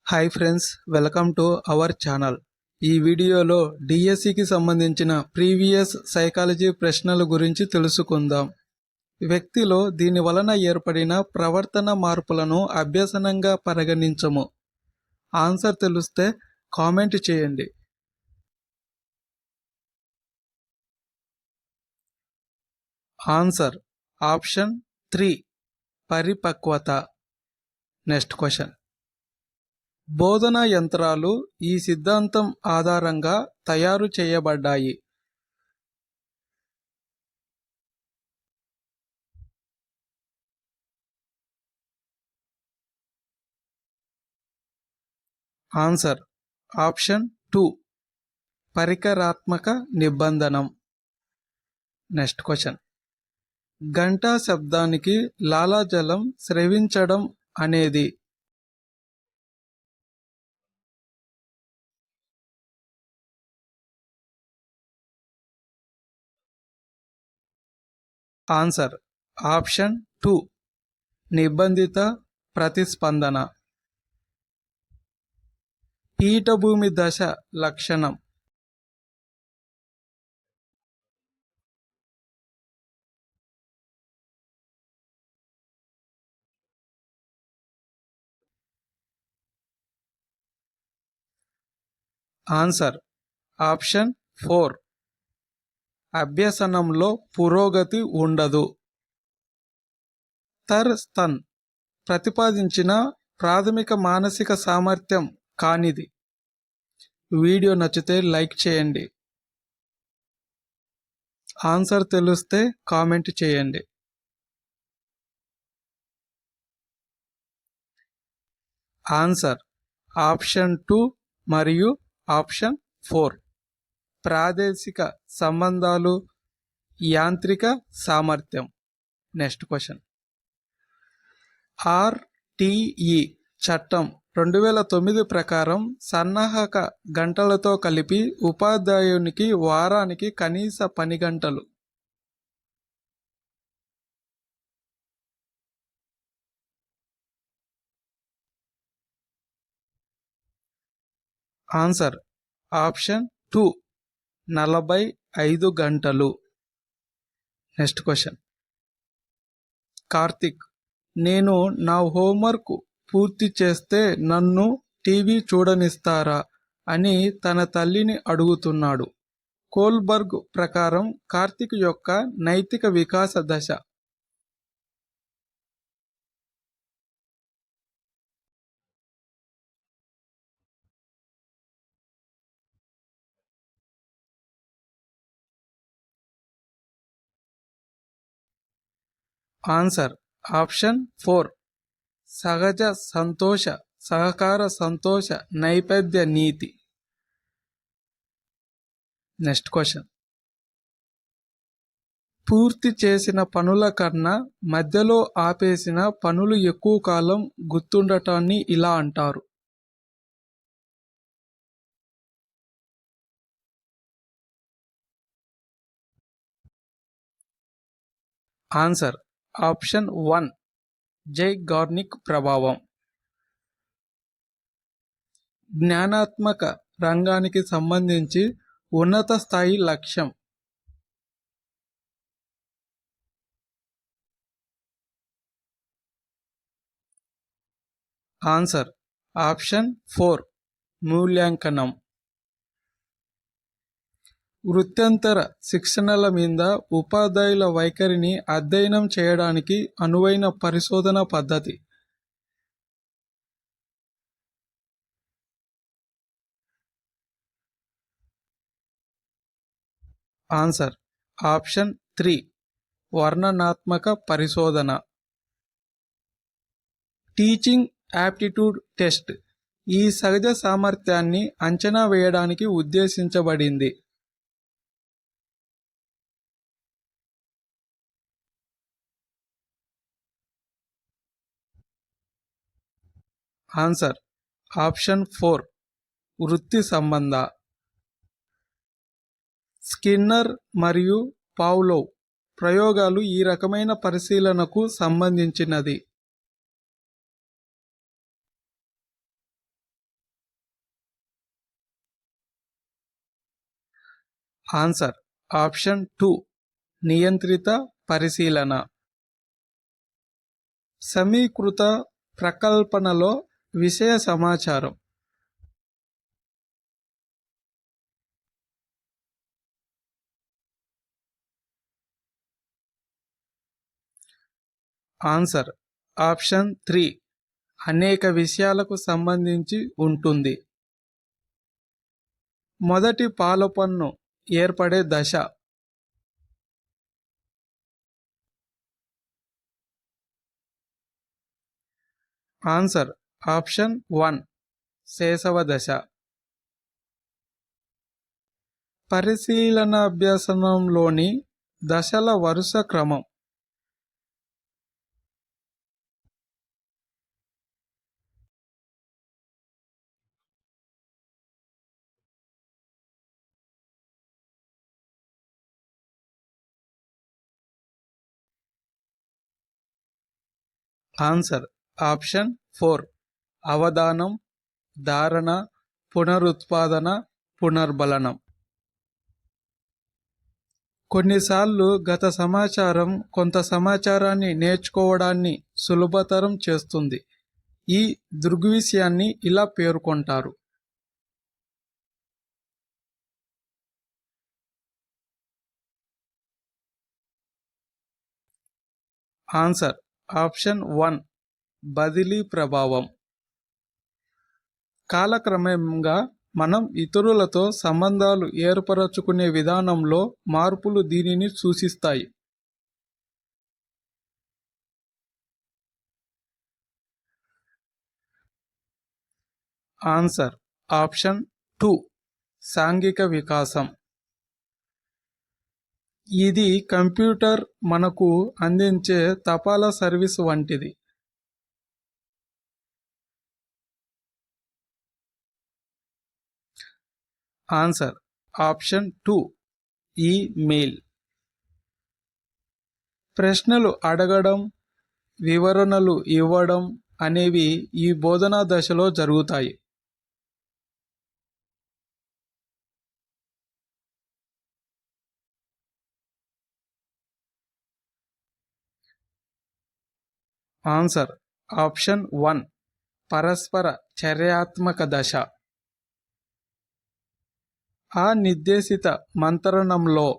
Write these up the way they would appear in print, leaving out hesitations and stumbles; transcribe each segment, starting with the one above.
Hi friends, welcome to our channel. ఈ వీడియోలో డిఎస్సికి సంబంధించిన ప్రీవియస్ సైకాలజీ ప్రశ్నల గురించి తెలుసుకుందాం. వ్యక్తిలో దీని వలన ఏర్పడిన ప్రవర్తన మార్పులను అభ్యసనంగా పరిగణించము. ఆన్సర్ తెలిస్తే కామెంట్ చేయండి. ఆన్సర్ ఆప్షన్ 3 పరిపక్వత. Next question. బోధనా యంత్రాలు ఈ సిద్ధాంతం ఆధారంగా తయారు చేయబడ్డాయి. ఆన్సర్ ఆప్షన్ 2 పరికరాత్మక నిబంధనం. Next question. గంటా శబ్దానికి లాలాజలం స్రవించడం అనేది. ఆన్సర్ ఆప్షన్ 2 నిబంధిత ప్రతిస్పందన. పీఠభూమి దశ లక్షణం. ఆన్సర్ ఆప్షన్ 4 అభ్యసనంలో పురోగతి ఉండదు. థర్స్టన్ ప్రతిపాదించిన ప్రాథమిక మానసిక సామర్థ్యం కానిది. వీడియో నచ్చితే లైక్ చేయండి. ఆన్సర్ తెలిస్తే కామెంట్ చేయండి. ఆన్సర్ ఆప్షన్ 2 మరియు ఆప్షన్ 4 ప్రాదేశిక సంబంధాలు, యాంత్రిక సామర్థ్యం. Next question. ఆర్టీఈ చట్టం 2009 ప్రకారం సన్నాహక గంటలతో కలిపి ఉపాధ్యాయునికి వారానికి కనీస పని గంటలు. ఆన్సర్ ఆప్షన్ 2 45 గంటలు. Next question. కార్తిక్, నేను నా హోంవర్క్ పూర్తి చేస్తే నన్ను టీవీ చూడనిస్తారా అని తన తల్లిని అడుగుతున్నాడు. కోల్బర్గ్ ప్రకారం కార్తిక్ యొక్క నైతిక వికాస దశ. ఆన్సర్ ఆప్షన్ 4 సహజ సంతోష సహకార సంతోష నైపథ్య నీతి. Next question. పూర్తి చేసిన పనుల కన్నా మధ్యలో ఆపేసిన పనులు ఎక్కువ కాలం గుర్తుండటాన్ని ఇలా అంటారు. ఆన్సర్ ఆప్షన్ 1 జైగార్నిక్ ప్రభావం. జ్ఞానాత్మక రంగానికి సంబంధించి ఉన్నత స్థాయి లక్ష్యం. ఆన్సర్ ఆప్షన్ 4 మూల్యాంకనం. వృత్యంతర శిక్షణల మీద ఉపాధ్యాయుల వైఖరిని అధ్యయనం చేయడానికి అనువైన పరిశోధన పద్ధతి. ఆన్సర్ ఆప్షన్ 3 వర్ణనాత్మక పరిశోధన. టీచింగ్ యాప్టిట్యూడ్ టెస్ట్ ఈ సహజ సామర్థ్యాన్ని అంచనా వేయడానికి ఉద్దేశించబడింది. ఆన్సర్ ఆప్షన్ 4 వృత్తి సంబంధ. స్కిన్నర్ మరియు పావ్లోవ్ ప్రయోగాలు ఈ రకమైన పరిశీలనకు సంబంధించినది. ఆన్సర్ ఆప్షన్ 2 నియంత్రిత పరిశీలన. సమీకృత ప్రకల్పనలో విషయ సమాచారం. ఆన్సర్ ఆప్షన్ 3 అనేక విషయాలకు సంబంధించి ఉంటుంది. మొదటి పాలపన్ను ఏర్పడే దశ. ఆన్సర్ ఆప్షన్ 1 శేషవ దశ. పరిశీలనాభ్యాసనంలోని దశల వరుస క్రమం. ఆన్సర్ ఆప్షన్ 4 అవధానం, ధారణ, పునరుత్పాదన, పునర్బలనం. కొన్నిసార్లు గత సమాచారం కొంత సమాచారాన్ని నేర్చుకోవడాన్ని సులభతరం చేస్తుంది. ఈ దృగ్విషయాన్ని ఇలా పేర్కొంటారు. ఆన్సర్ ఆప్షన్ 1 బదిలీ ప్రభావం. కాలక్రమంగా మనం ఇతరులతో సంబంధాలు ఏర్పరచుకునే విధానంలో మార్పులు దీనిని సూచిస్తాయి. ఆన్సర్ ఆప్షన్ 2 సాంఘిక వికాసం. ఇది కంప్యూటర్ మనకు అందించే తపాలా సర్వీస్ వంటిది. Answer option 2 email. ప్రశ్నలు అడగడం, వివరణలు ఇవ్వడం అనేవి ఈ బోధనా దశలో జరుగుతాయి. ఆన్సర్ ఆప్షన్ 1 పరస్పర చర్యాత్మక దశ. ఆ నిర్దేశిత మంత్రణంలో.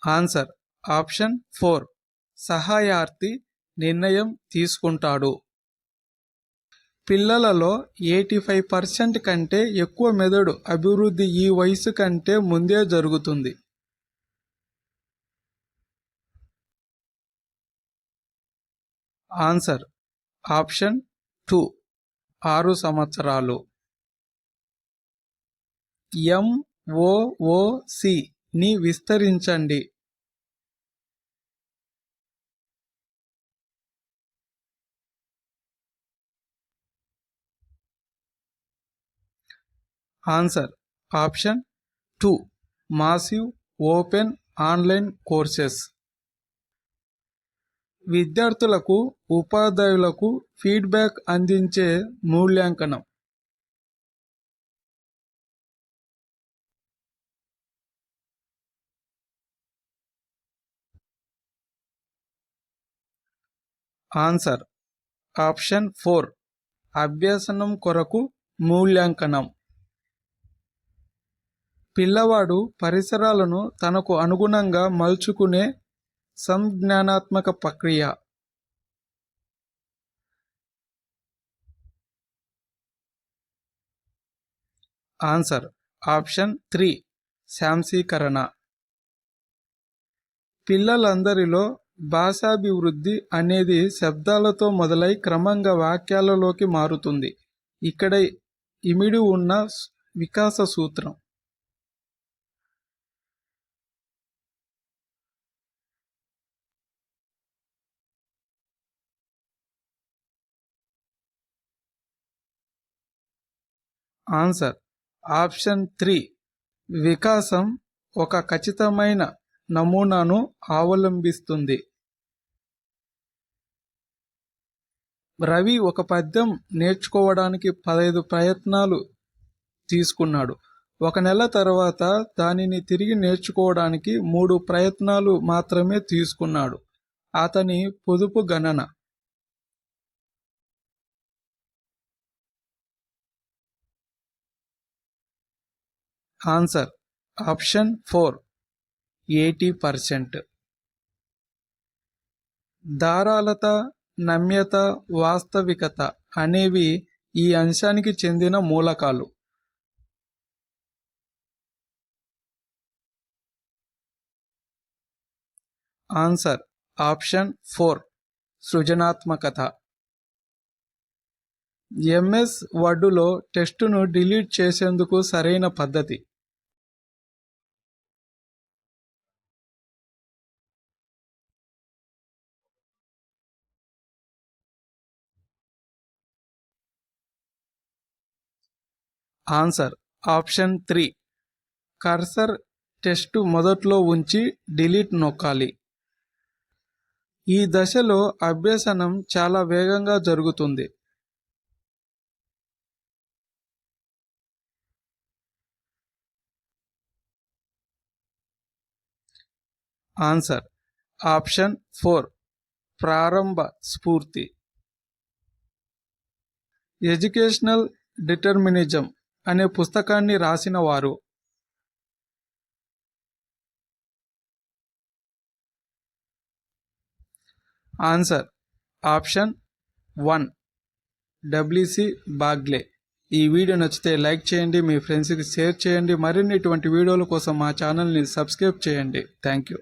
ఆన్సర్ ఆప్షన్ 4 సహాయార్థి నిర్ణయం తీసుకుంటాడు. పిల్లలలో 85% కంటే ఎక్కువ మెదడు అభివృద్ధి ఈ వయసు కంటే ముందే జరుగుతుంది. ఆన్సర్ ఆప్షన్ 2 6 సంవత్సరాలు. MOOC ని విస్తరించండి. Answer option 2 massive open online courses. విద్యార్థులకు, ఉపాధ్యాయులకు ఫీడ్బ్యాక్ అందించే మూల్యాంకనం. ఆన్సర్ ఆప్షన్ 4 అభ్యసనం కొరకు మూల్యాంకనం. పిల్లవాడు పరిసరాలను తనకు అనుగుణంగా మలుచుకునే సంజ్ఞానాత్మక ప్రక్రియ. Answer option 3 శాంసీకరణ. పిల్లలందరిలో భాషాభివృద్ధి అనేది శబ్దాలతో మొదలై క్రమంగా వాక్యాలలోకి మారుతుంది. ఇక్కడ ఇమిడి ఉన్న వికాస సూత్రం. ఆన్సర్ ఆప్షన్ 3 వికాసం ఒక ఖచ్చితమైన నమూనాను అవలంబిస్తుంది. రవి ఒక పద్యం నేర్చుకోవడానికి 15 ప్రయత్నాలు తీసుకున్నాడు. 1 నెల తర్వాత దానిని తిరిగి నేర్చుకోవడానికి 3 ప్రయత్నాలు మాత్రమే తీసుకున్నాడు. అతని పొదుపు గణన. Answer option 4 80%. ధారాళత, నమ్యత, వాస్తవికత అనేవి ఈ అంశానికి చెందిన మూలకాలు. ఆన్సర్ ఆప్షన్ 4 సృజనాత్మకత. ఎంఎస్ వర్డ్లో టెక్స్టును డిలీట్ చేసేందుకు సరైన పద్ధతి. ఆన్సర్ ఆప్షన్ 3 కర్సర్ టెక్స్ట్ మొదట్లో ఉంచి డిలీట్ నొక్కాలి. ఈ దశలో అభ్యసనం చాలా వేగంగా జరుగుతుంది. ఆన్సర్ ఆప్షన్ 4 ప్రారంభ స్ఫూర్తి. ఎడ్యుకేషనల్ డిటర్మినిజం అనే పుస్తకాన్ని రాసిన వారు. Answer option 1 WC Bagley. ఈ వీడియో నచ్చితే లైక్ చేయండి, మీ ఫ్రెండ్స్కి షేర్ చేయండి. మరిన్ని ఇటువంటి వీడియోల కోసం మా ఛానల్ని సబ్స్క్రైబ్ చేయండి. Thank you.